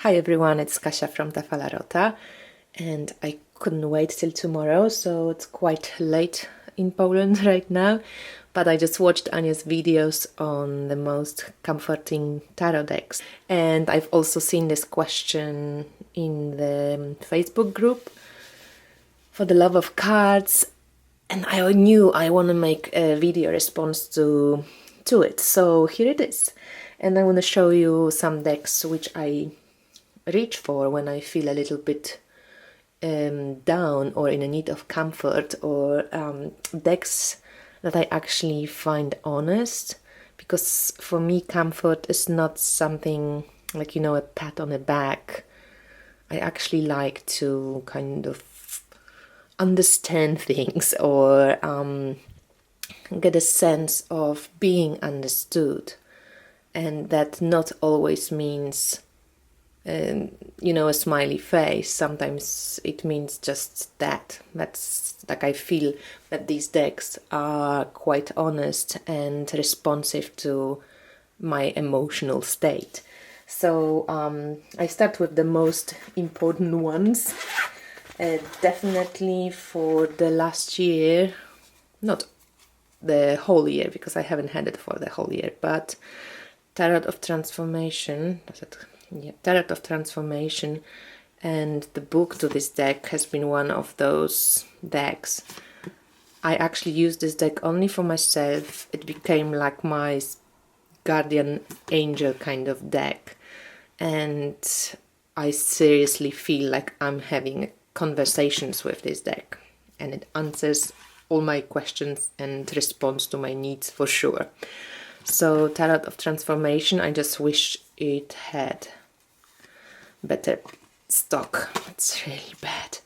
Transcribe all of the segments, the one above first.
Hi everyone, it's Kasia from Tafalarota, and I couldn't wait till tomorrow, so it's quite late in Poland right now, but I just watched Anya's videos on the most comforting tarot decks, and I've also seen this question in the Facebook group for the love of cards, and I knew I want to make a video response to it, so here it is. And I want to show you some decks which I reach for when I feel a little bit down or in a need of comfort, or decks that I actually find honest, because for me comfort is not something like, a pat on the back. I actually like to kind of understand things, or get a sense of being understood, and that not always means a smiley face. Sometimes it means just that. That's like, I feel that these decks are quite honest and responsive to my emotional state. So I start with the most important ones. Definitely for the last year, not the whole year because I haven't had it for the whole year, but Tarot of Transformation. Tarot of Transformation, and the book to this deck has been one of those decks. I actually used this deck only for myself. It became like my guardian angel kind of deck, and I seriously feel like I'm having conversations with this deck, and it answers all my questions and responds to my needs for sure. So Tarot of Transformation, I just wish it had better stock. It's really bad.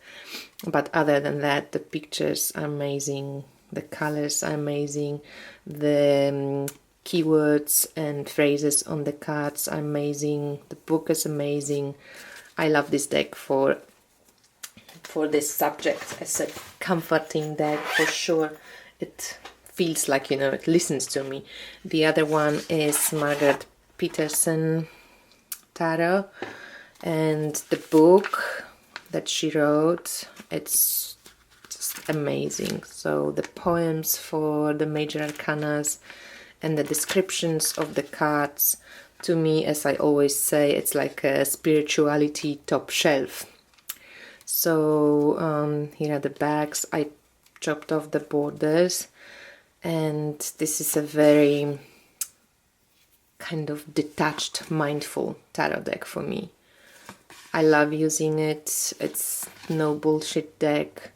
But other than that, the pictures are amazing, the colors are amazing, the keywords and phrases on the cards are amazing, the book is amazing. I love this deck for this subject as a comforting deck for sure. It feels like, it listens to me. The other one is Margaret Peterson Tarot, and the book that she wrote, it's just amazing. So the poems for the major arcanas and the descriptions of the cards, to me, as I always say, it's like a spirituality top shelf. So here are the backs. I chopped off the borders, and this is a very kind of detached, mindful tarot deck for me. I love using it. It's no bullshit deck,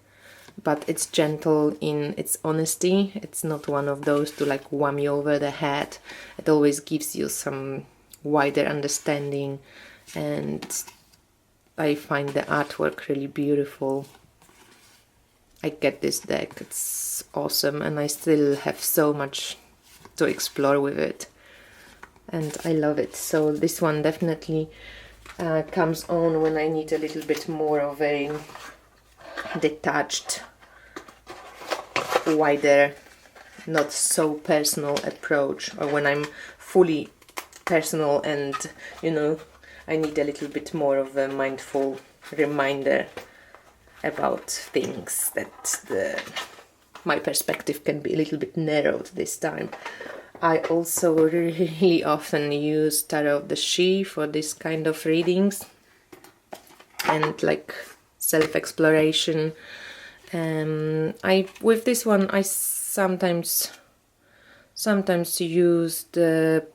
but it's gentle in its honesty. It's not one of those to like wham you over the head. It always gives you some wider understanding, and I find the artwork really beautiful. I get this deck. It's awesome, and I still have so much to explore with it, and I love it. So this one definitely comes on when I need a little bit more of a detached, wider, not so personal approach, or when I'm fully personal and I need a little bit more of a mindful reminder about things, that my perspective can be a little bit narrowed this time. I also really often use Tarot of the She for this kind of readings and like self-exploration. With this one I sometimes use the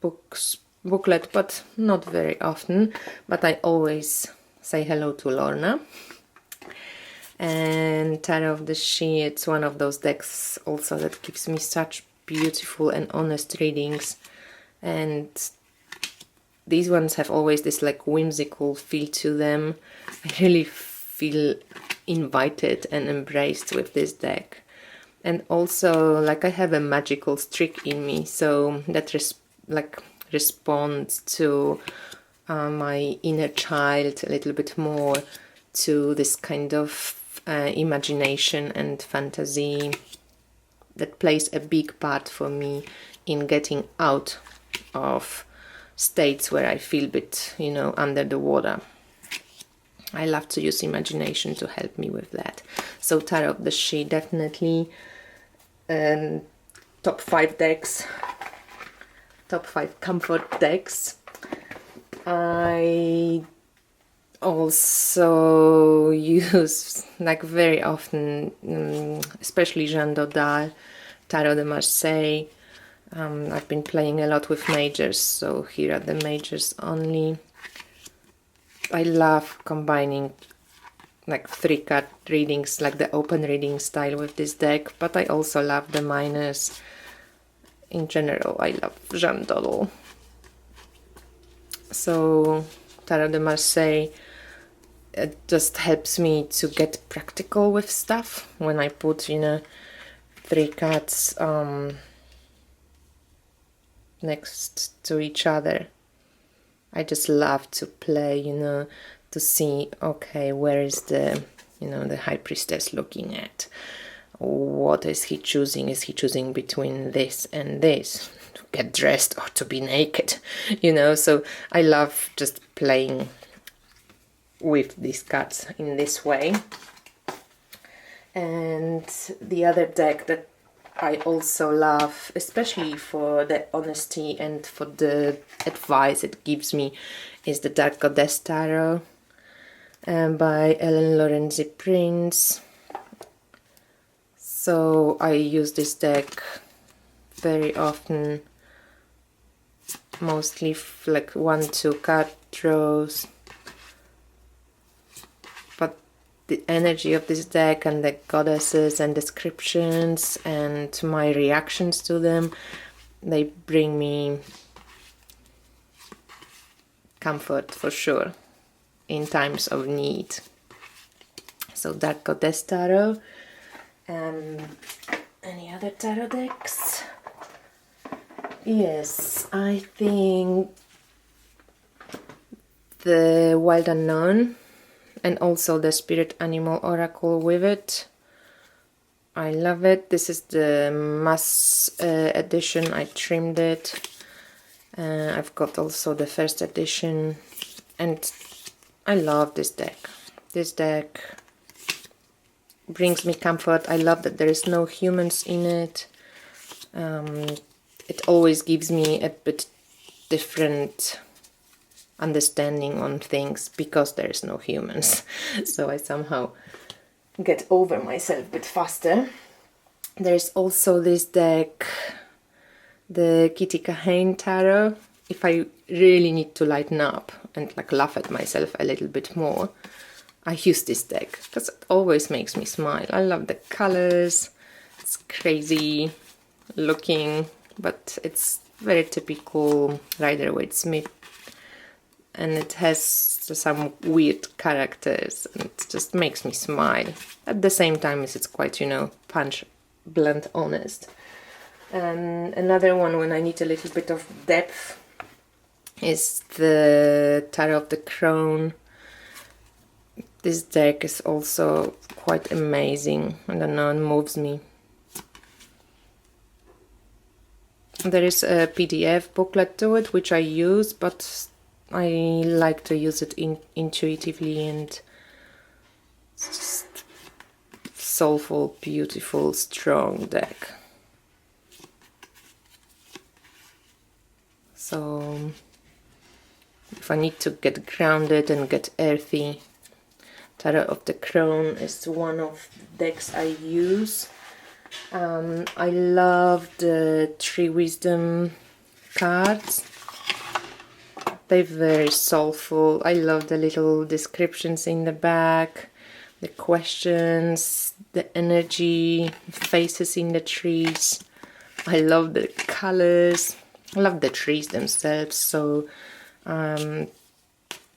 booklet, but not very often. But I always say hello to Lorna. And Tarot of the She, it's one of those decks also that gives me such beautiful and honest readings, and these ones have always this like whimsical feel to them. I really feel invited and embraced with this deck, and also like I have a magical streak in me, so that responds to my inner child a little bit more, to this kind of imagination and fantasy that plays a big part for me in getting out of states where I feel a bit, you know, under the water. I love to use imagination to help me with that. So Tarot of the She, definitely. Top 5 decks, top 5 comfort decks. I also use, like, very often, especially Jeanne Dodal, Tarot de Marseille. I've been playing a lot with majors, so here are the majors only. I love combining like 3-card readings, like the open reading style with this deck, but I also love the minors. In general, I love Jeanne Dodal. So Tarot de Marseille, it just helps me to get practical with stuff when I put, you know, 3 cards next to each other. I just love to play, you know, to see, okay, where is the, you know, the High Priestess looking at? What is he choosing? Is he choosing between this and this? To get dressed or to be naked? You know, so I love just playing with these cards in this way. And the other deck that I also love, especially for the honesty and for the advice it gives me, is the Dark Goddess Tarot by Ellen Lorenzi Prince. So I use this deck very often, mostly like 1-2 card draws. But the energy of this deck and the goddesses and descriptions and my reactions to them, they bring me comfort for sure in times of need. So Dark Goddess Tarot. Any other tarot decks? Yes, I think the Wild Unknown and also the Spirit Animal Oracle with it. I love it. This is the mass edition. I trimmed it. I've got also the first edition, and I love this deck. This deck brings me comfort. I love that there is no humans in it. It always gives me a bit different understanding on things because there is no humans. So I somehow get over myself a bit faster. There's also this deck, the Kitty Kahane Tarot. If I really need to lighten up and like laugh at myself a little bit more, I use this deck because it always makes me smile. I love the colors. It's crazy looking, but it's very typical Rider-Waite-Smith, and it has some weird characters, and it just makes me smile. At the same time as it's quite, you know, punch, blunt, honest. And another one when I need a little bit of depth is the Tarot of the Crown. This deck is also quite amazing. I don't know, it moves me. There is a PDF booklet to it, which I use, but I like to use it intuitively, and it's just soulful, beautiful, strong deck. So if I need to get grounded and get earthy, Tarot of the Crown is one of the decks I use. I love the Tree Wisdom cards. They're very soulful. I love the little descriptions in the back, the questions, the energy, faces in the trees. I love the colors. I love the trees themselves. So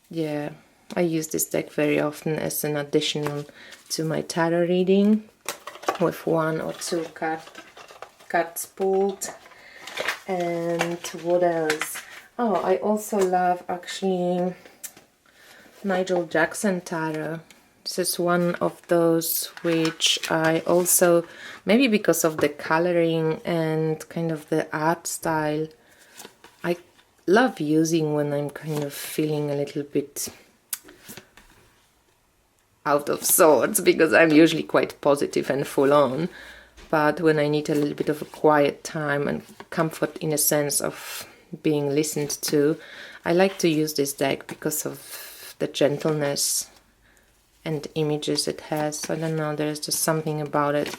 yeah, I use this deck very often as an addition to my tarot reading, with 1 or 2 cards pulled. And what else? Oh, I also love actually Nigel Jackson Tarot. This is one of those which I also, maybe because of the coloring and kind of the art style, love using when I'm kind of feeling a little bit out of sorts, because I'm usually quite positive and full on. But when I need a little bit of a quiet time and comfort in a sense of being listened to, I like to use this deck because of the gentleness and images it has. I don't know, there's just something about it,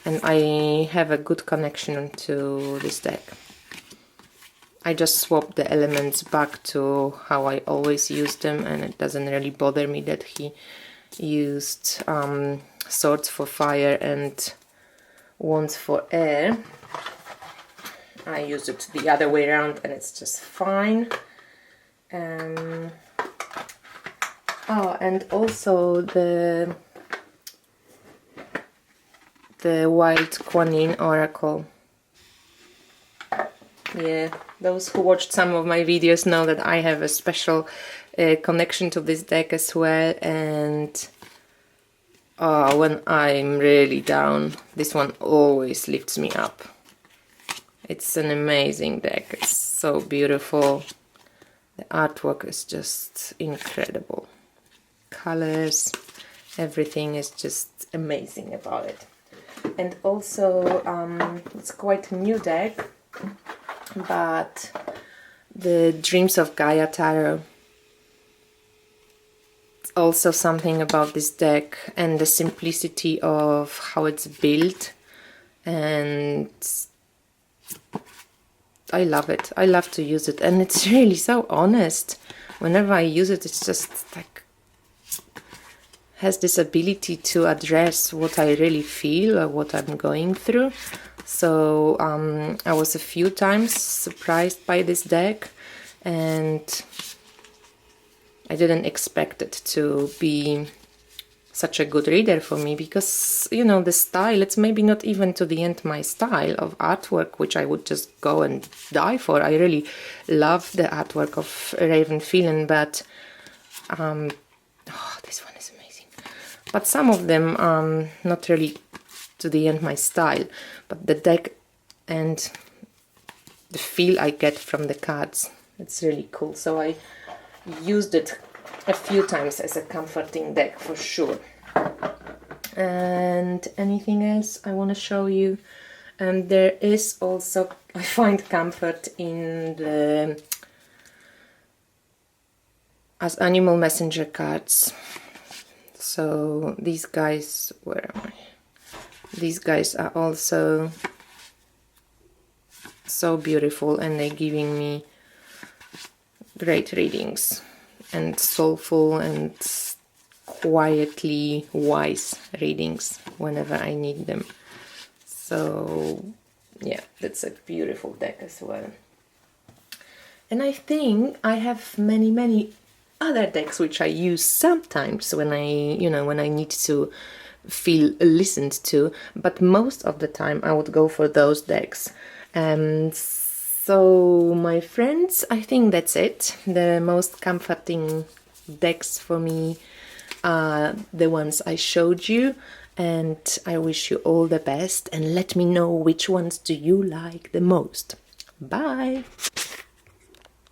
and I have a good connection to this deck. I just swapped the elements back to how I always use them, and it doesn't really bother me that he used swords for fire and wands for air. I use it the other way around and it's just fine. Oh, and also the Wild Kuan Yin Oracle. Yeah, those who watched some of my videos know that I have a special connection to this deck as well, and when I'm really down, this one always lifts me up. It's an amazing deck. It's so beautiful. The artwork is just incredible. Colors, everything is just amazing about it. And also, it's quite a new deck, but the Dreams of Gaia Tarot. Also something about this deck and the simplicity of how it's built, and I love it. I love to use it, and it's really so honest. Whenever I use it, it's just like has this ability to address what I really feel or what I'm going through. So I was a few times surprised by this deck, and I didn't expect it to be such a good reader for me, because, you know, the style, it's maybe not even to the end my style of artwork, which I would just go and die for. I really love the artwork of Raven Phelan, but this one is amazing. But some of them are not really to the end my style, but the deck and the feel I get from the cards, it's really cool. So I used it a few times as a comforting deck for sure. And anything else I want to show you? And there is also, I find comfort in the as animal messenger cards. So these guys, where am I? These guys are also so beautiful, and they're giving me great readings and soulful and quietly wise readings whenever I need them. So yeah, that's a beautiful deck as well. And I think I have many other decks which I use sometimes when I need to feel listened to, but most of the time I would go for those decks. So my friends, I think that's it. The most comforting decks for me are the ones I showed you, and I wish you all the best, and let me know which ones do you like the most. Bye!